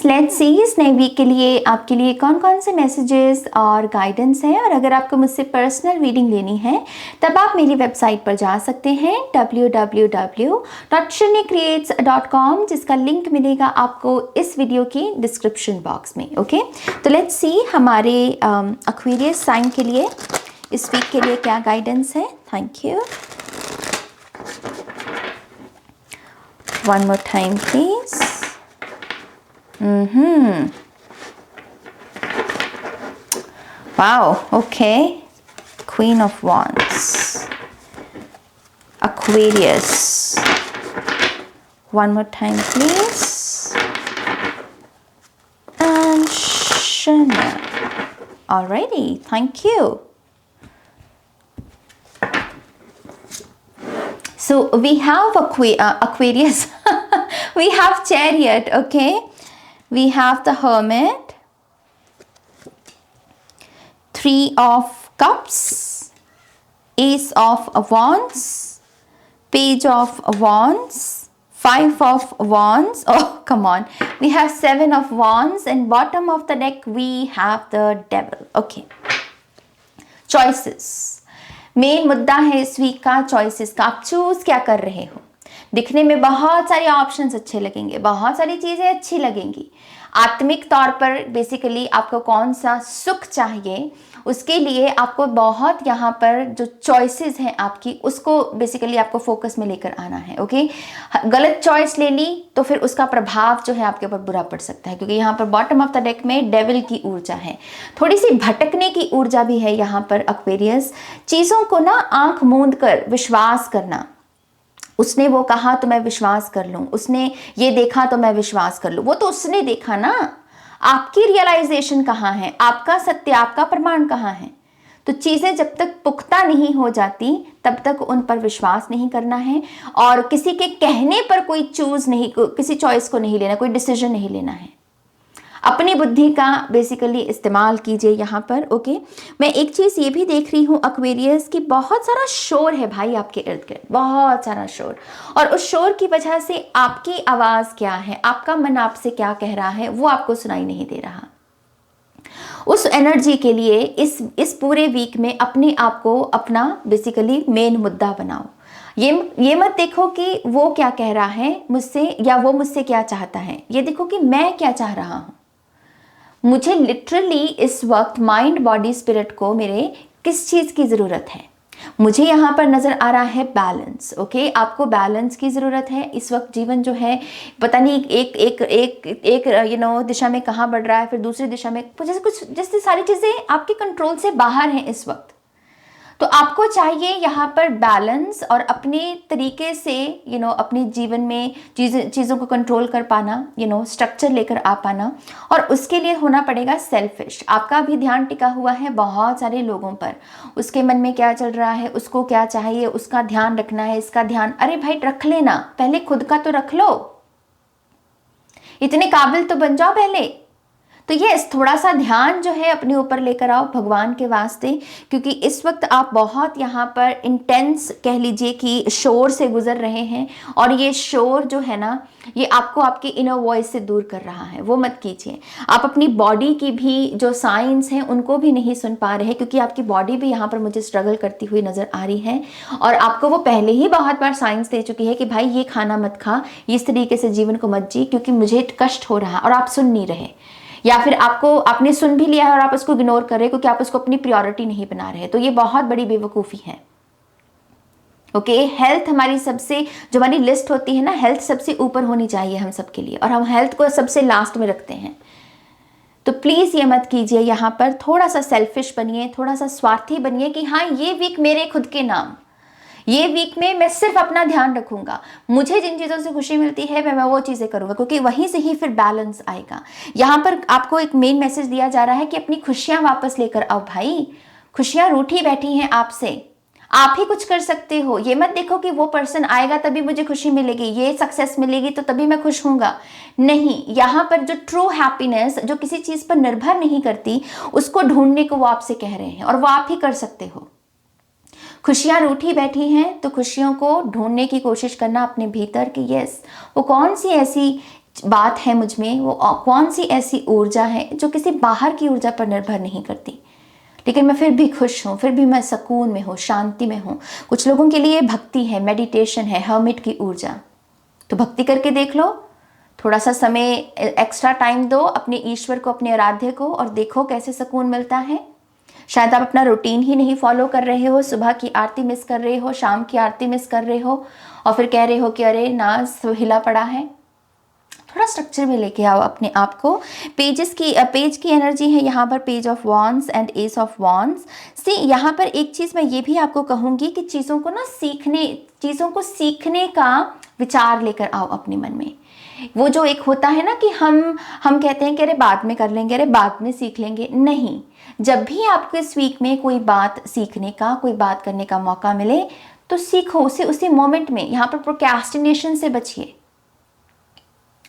Let's see इस नए week के लिए आपके लिए कौन कौन से मैसेजेस और गाइडेंस हैं। और अगर आपको मुझसे पर्सनल रीडिंग लेनी है तब आप मेरी वेबसाइट पर जा सकते हैं www.shrenicreates.com, जिसका लिंक मिलेगा आपको इस वीडियो की डिस्क्रिप्शन बॉक्स में। ओके, तो लेट्स सी हमारे एक्वेरियस साइन के लिए इस वीक के लिए क्या गाइडेंस है। Thank you. One more time please. Wow, okay. Queen of Wands. Aquarius. One more time, please. And Shana. Alrighty, thank you. So we have Aquarius. We have Chariot, okay? We have the Hermit, Three of Cups, Ace of Wands, Page of Wands, Five of Wands. Oh, come on. We have Seven of Wands, and bottom of the deck we have the Devil. Okay. Choices. Main मुद्दा है इस week का choices का। आप choose क्या कर रहे हो। दिखने में बहुत सारे ऑप्शंस अच्छे लगेंगे, बहुत सारी चीजें अच्छी लगेंगी। आत्मिक तौर पर बेसिकली आपको कौन सा सुख चाहिए, उसके लिए आपको बहुत यहाँ पर जो चॉइसेस हैं आपकी, उसको बेसिकली आपको फोकस में लेकर आना है। ओके, गलत चॉइस ले ली तो फिर उसका प्रभाव जो है आपके ऊपर बुरा पड़ सकता है, क्योंकि यहाँ पर बॉटम ऑफ द डेक में डेविल की ऊर्जा है, थोड़ी सी भटकने की ऊर्जा भी है यहाँ पर एक्वेरियस। चीज़ों को ना आंख मूंद कर विश्वास करना। उसने वो कहा तो मैं विश्वास कर लूं, उसने ये देखा तो मैं विश्वास कर लूं। वो तो उसने देखा ना, आपकी रियलाइजेशन कहाँ है, आपका सत्य, आपका प्रमाण कहाँ है। तो चीज़ें जब तक पुख्ता नहीं हो जाती तब तक उन पर विश्वास नहीं करना है, और किसी के कहने पर कोई किसी चॉइस को नहीं लेना, कोई डिसीजन नहीं लेना है। अपनी बुद्धि का बेसिकली इस्तेमाल कीजिए यहाँ पर। ओके, मैं एक चीज़ ये भी देख रही हूँ एक्वेरियस की, बहुत सारा शोर है भाई आपके इर्द गिर्द, बहुत सारा शोर। और उस शोर की वजह से आपकी आवाज़ क्या है, आपका मन आपसे क्या कह रहा है, वो आपको सुनाई नहीं दे रहा। उस एनर्जी के लिए इस पूरे वीक में अपने आप को अपना बेसिकली मेन मुद्दा बनाओ। ये मत देखो कि वो क्या कह रहा है मुझसे या वो मुझसे क्या चाहता है, ये देखो कि मैं क्या चाह रहा हूँ। मुझे लिटरली इस वक्त माइंड बॉडी स्पिरिट को मेरे किस चीज़ की ज़रूरत है। मुझे यहाँ पर नज़र आ रहा है बैलेंस। ओके, आपको बैलेंस की ज़रूरत है इस वक्त। जीवन जो है पता नहीं एक दिशा में कहाँ बढ़ रहा है, फिर दूसरी दिशा में जैसे सारी चीज़ें आपके कंट्रोल से बाहर हैं इस वक्त। तो आपको चाहिए यहाँ पर बैलेंस और अपने तरीके से अपने जीवन में चीज़ों को कंट्रोल कर पाना, स्ट्रक्चर लेकर आ पाना। और उसके लिए होना पड़ेगा सेल्फिश। आपका भी ध्यान टिका हुआ है बहुत सारे लोगों पर, उसके मन में क्या चल रहा है, उसको क्या चाहिए, उसका ध्यान रखना है, इसका ध्यान। अरे भाई रख लेना, पहले खुद का तो रख लो, इतने काबिल तो बन जाओ पहले। तो ये थोड़ा सा ध्यान जो है अपने ऊपर लेकर आओ भगवान के वास्ते, क्योंकि इस वक्त आप बहुत यहाँ पर इंटेंस कह लीजिए कि शोर से गुजर रहे हैं। और ये शोर जो है ना, ये आपको आपकी इनर वॉइस से दूर कर रहा है, वो मत कीजिए। आप अपनी बॉडी की भी जो साइंस हैं उनको भी नहीं सुन पा रहे, क्योंकि आपकी बॉडी भी यहाँ पर मुझे स्ट्रगल करती हुई नज़र आ रही है। और आपको वो पहले ही बहुत बार साइंस दे चुकी है कि भाई ये खाना मत खा, इस तरीके से जीवन को मत जी, क्योंकि मुझे कष्ट हो रहा, और आप सुन नहीं रहे। या फिर आपने सुन भी लिया है और आप उसको इग्नोर कर रहे हैं क्योंकि आप उसको अपनी प्रायोरिटी नहीं बना रहे। तो ये बहुत बड़ी बेवकूफ़ी है। ओके, हेल्थ हमारी सबसे, जो हमारी लिस्ट होती है ना, हेल्थ सबसे ऊपर होनी चाहिए हम सबके लिए, और हम हेल्थ को सबसे लास्ट में रखते हैं। तो प्लीज़ ये मत कीजिए। यहाँ पर थोड़ा सा सेल्फिश बनिए, थोड़ा सा स्वार्थी बनिए कि हाँ ये वीक मेरे खुद के नाम, ये वीक में मैं सिर्फ अपना ध्यान रखूंगा, मुझे जिन चीज़ों से खुशी मिलती है मैं वो चीज़ें करूंगा, क्योंकि वहीं से ही फिर बैलेंस आएगा। यहाँ पर आपको एक मेन मैसेज दिया जा रहा है कि अपनी खुशियाँ वापस लेकर आओ भाई। खुशियाँ रूठी बैठी हैं आपसे, आप ही कुछ कर सकते हो। ये मत देखो कि वो पर्सन आएगा तभी मुझे खुशी मिलेगी, ये सक्सेस मिलेगी तो तभी मैं खुश होऊंगा। नहीं, यहाँ पर जो ट्रू हैप्पीनेस जो किसी चीज़ पर निर्भर नहीं करती, उसको ढूंढने को वो आपसे कह रहे हैं, और वो आप ही कर सकते हो। खुशियाँ रूठी बैठी हैं तो खुशियों को ढूंढने की कोशिश करना अपने भीतर कि यस, वो कौन सी ऐसी बात है मुझ में, वो कौन सी ऐसी ऊर्जा है जो किसी बाहर की ऊर्जा पर निर्भर नहीं करती, लेकिन मैं फिर भी खुश हूँ, फिर भी मैं सुकून में हूँ, शांति में हूँ। कुछ लोगों के लिए भक्ति है, मेडिटेशन है, हर्मिट की ऊर्जा। तो भक्ति करके देख लो, थोड़ा सा समय एक्स्ट्रा टाइम दो अपने ईश्वर को, अपने आराध्य को, और देखो कैसे सुकून मिलता है। शायद आप अपना रूटीन ही नहीं फॉलो कर रहे हो, सुबह की आरती मिस कर रहे हो, शाम की आरती मिस कर रहे हो, और फिर कह रहे हो कि अरे ना हिला पड़ा है। थोड़ा स्ट्रक्चर में लेके आओ अपने आप को। पेज की एनर्जी है यहाँ पर, page of wands and ace of wands. See यहाँ पर एक चीज़ मैं ये भी आपको कहूँगी कि चीज़ों को सीखने का विचार लेकर आओ अपने मन में। वो जो एक होता है ना कि हम कहते हैं कि अरे बाद में कर लेंगे, अरे बाद में सीख लेंगे, नहीं। जब भी आपको इस वीक में कोई बात सीखने का, कोई बात करने का मौका मिले तो सीखो उसे उसी मोमेंट में। यहाँ पर प्रोक्रेस्टिनेशन से बचिए।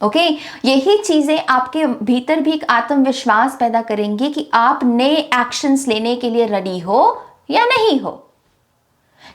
ओके, यही चीजें आपके भीतर भी एक आत्मविश्वास पैदा करेंगी कि आप नए एक्शंस लेने के लिए रेडी हो या नहीं हो।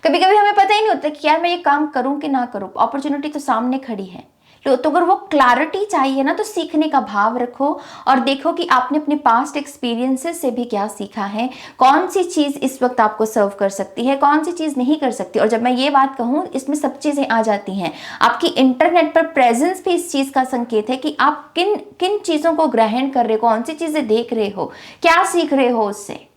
कभी कभी हमें पता ही नहीं होता कि यार मैं ये काम करूं कि ना करूं, अपॉर्चुनिटी तो सामने खड़ी है। तो अगर वो क्लैरिटी चाहिए ना, तो सीखने का भाव रखो और देखो कि आपने अपने पास्ट एक्सपीरियंसेस से भी क्या सीखा है, कौन सी चीज़ इस वक्त आपको सर्व कर सकती है, कौन सी चीज़ नहीं कर सकती। और जब मैं ये बात कहूँ, इसमें सब चीज़ें आ जाती हैं। आपकी इंटरनेट पर प्रेजेंस भी इस चीज़ का संकेत है कि आप किन किन चीज़ों को ग्रहण कर रहे हो, कौन सी चीज़ें देख रहे हो, क्या सीख रहे हो उससे,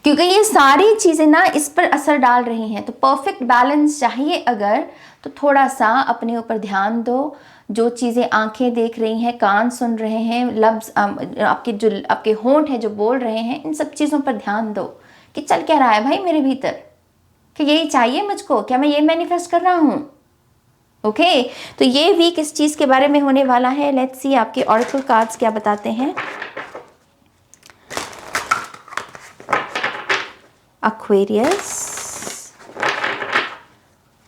क्योंकि ये सारी चीज़ें ना इस पर असर डाल रही हैं। तो परफेक्ट बैलेंस चाहिए अगर, तो थोड़ा सा अपने ऊपर ध्यान दो। जो चीज़ें आंखें देख रही हैं, कान सुन रहे हैं, लफ्ज़ आपके होंठ हैं जो बोल रहे हैं, इन सब चीज़ों पर ध्यान दो कि चल क्या रहा है भाई मेरे भीतर, कि यही चाहिए मुझको, क्या मैं ये मैनिफेस्ट कर रहा हूँ। ओके, तो ये वीक इस चीज़ के बारे में होने वाला है। लेट्स सी आपके ऑरेकल कार्ड्स क्या बताते हैं। Aquarius,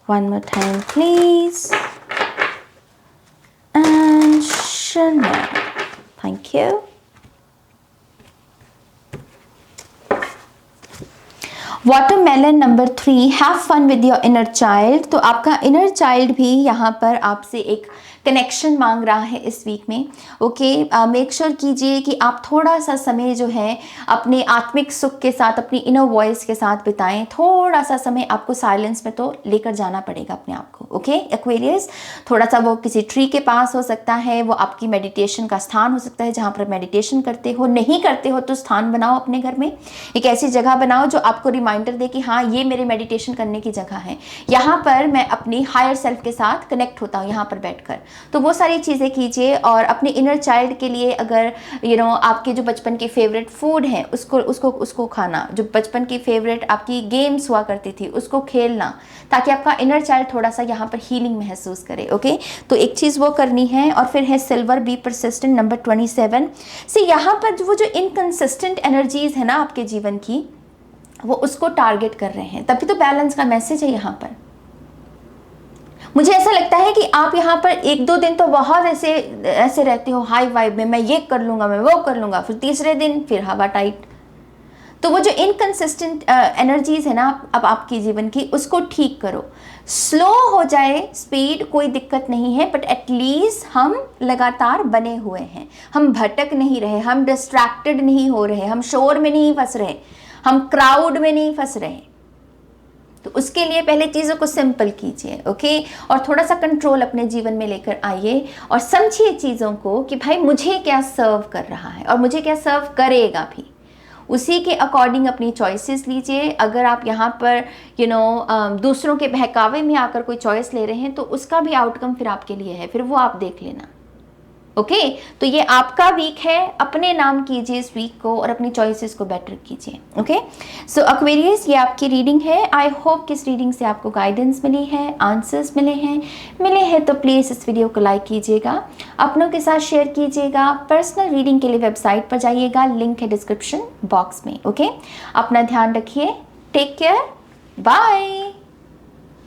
one more time please, and Chanel, thank you. Watermelon number 3, have fun with your inner child. तो आपका इनर चाइल्ड भी यहाँ पर आपसे एक कनेक्शन मांग रहा है इस वीक में। ओके, मेक श्योर कीजिए कि आप थोड़ा सा समय जो है अपने आत्मिक सुख के साथ, अपनी इनर वॉइस के साथ बिताएं। थोड़ा सा समय आपको साइलेंस में तो लेकर जाना पड़ेगा अपने आप को। ओके एक्वेरियस, थोड़ा सा वो किसी ट्री के पास हो सकता है, वो आपकी मेडिटेशन का स्थान हो सकता है जहाँ पर मेडिटेशन करते हो। नहीं करते हो तो स्थान बनाओ अपने घर में, एक ऐसी जगह बनाओ जो आपको रिमाइंडर दे कि हाँ ये मेरे मेडिटेशन करने की जगह है, यहाँ पर मैं अपनी हायर सेल्फ के साथ कनेक्ट होता हूँ यहाँ पर बैठकर। तो वो सारी चीज़ें कीजिए। और अपने इनर चाइल्ड के लिए अगर आपके जो बचपन की फेवरेट फूड है उसको खाना, जो बचपन की फेवरेट आपकी गेम्स हुआ करती थी उसको खेलना, ताकि आपका इनर चाइल्ड थोड़ा सा यहाँ पर हीलिंग महसूस करे। ओके, तो एक चीज़ वो करनी है। और फिर है सिल्वर, बी परसिस्टेंट, नंबर 27 से यहाँ पर वो जो इनकंसिस्टेंट एनर्जीज है ना आपके जीवन की, वो उसको टारगेट कर रहे हैं। तभी तो बैलेंस का मैसेज है यहाँ पर। मुझे ऐसा लगता है कि आप यहाँ पर 1-2 दिन तो बहुत ऐसे रहते हो हाई वाइब में, मैं ये कर लूँगा, मैं वो कर लूँगा, फिर तीसरे दिन फिर हवा टाइट। तो वो जो इनकंसिस्टेंट एनर्जीज है ना अब आपकी जीवन की, उसको ठीक करो। स्लो हो जाए स्पीड, कोई दिक्कत नहीं है, बट एटलीस्ट हम लगातार बने हुए हैं, हम भटक नहीं रहे, हम डिस्ट्रैक्टेड नहीं हो रहे, हम शोर में नहीं फंस रहे, हम क्राउड में नहीं फंस रहे। तो उसके लिए पहले चीज़ों को सिंपल कीजिए। ओके, और थोड़ा सा कंट्रोल अपने जीवन में लेकर आइए और समझिए चीज़ों को कि भाई मुझे क्या सर्व कर रहा है और मुझे क्या सर्व करेगा भी, उसी के अकॉर्डिंग अपनी चॉइसेस लीजिए। अगर आप यहाँ पर दूसरों के बहकावे में आकर कोई चॉइस ले रहे हैं तो उसका भी आउटकम फिर आपके लिए है, फिर वो आप देख लेना। ओके, तो ये आपका वीक है, अपने नाम कीजिए इस वीक को और अपनी चॉइसेस को बेटर कीजिए। ओके, सो एक्वेरियस, ये आपकी रीडिंग है। आई होप कि इस रीडिंग से आपको गाइडेंस मिली है, आंसर्स मिले हैं तो प्लीज़ इस वीडियो को लाइक कीजिएगा, अपनों के साथ शेयर कीजिएगा। पर्सनल रीडिंग के लिए वेबसाइट पर जाइएगा, लिंक है डिस्क्रिप्शन बॉक्स में। ओके, अपना ध्यान रखिए, टेक केयर, बाय।